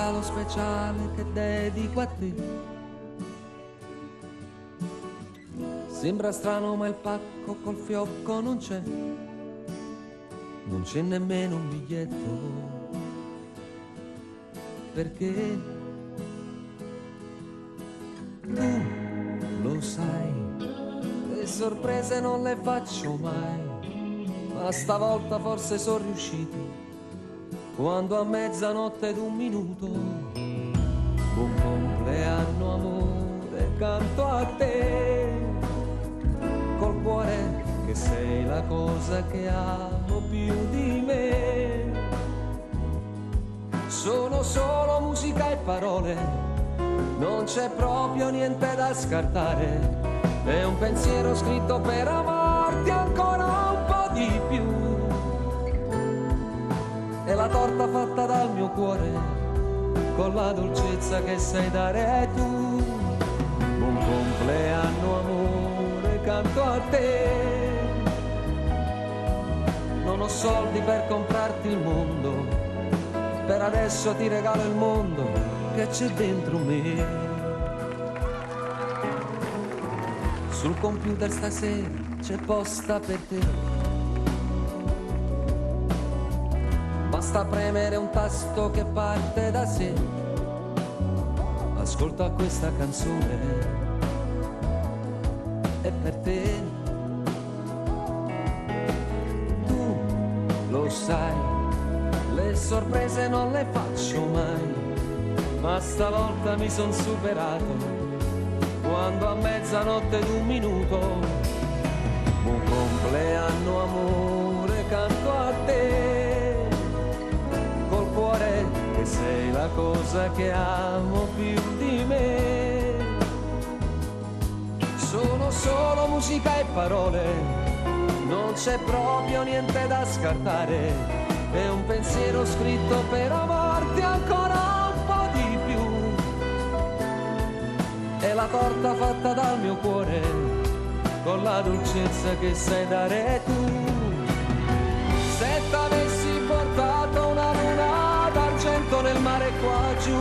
regalo speciale che dedico a te. Sembra strano ma il pacco col fiocco non c'è nemmeno un biglietto. Perché tu lo sai, le sorprese non le faccio mai, ma stavolta forse sono riuscito, quando a mezzanotte ed un minuto, buon compleanno amore, canto a te, col cuore che sei la cosa che amo più di me. Sono solo musica e parole, non c'è proprio niente da scartare, è un pensiero scritto per amarti ancora un po' di più. È la torta fatta dal mio cuore, con la dolcezza che sai dare tu. Buon compleanno amore, canto a te. Non ho soldi per comprarti il mondo, per adesso ti regalo il mondo che c'è dentro me. Sul computer stasera c'è posta per te, basta premere un tasto che parte da sé. Ascolta questa canzone, è per te. Tu lo sai, le sorprese non le faccio mai, ma stavolta mi son superato, quando a mezzanotte ed un minuto, buon compleanno amore, canto a te, col cuore che sei la cosa che amo più di me. Sono solo musica e parole, non c'è proprio niente da scartare, è un pensiero scritto per amarti ancora un po' di più. È la torta fatta dal mio cuore, con la dolcezza che sai dare tu. Se t'avessi portato una luna d'argento nel mare qua giù,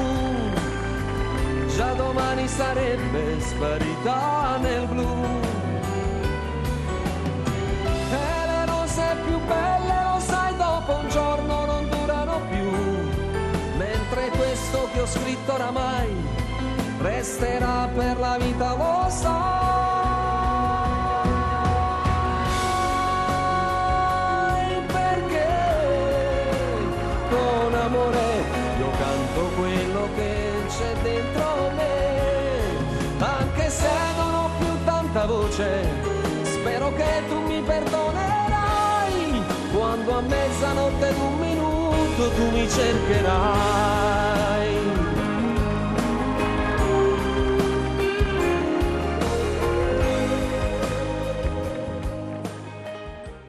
già domani sarebbe sparita nel blu. E le rose più belle, lo sai, dopo un giorno non durano più, mentre questo che ho scritto oramai resterà per la vita, lo sai, perché con amore io canto quello che c'è dentro me, anche se non ho più tanta voce, spero che tu mi perdonerai, quando a mezzanotte ed un minuto tu mi cercherai.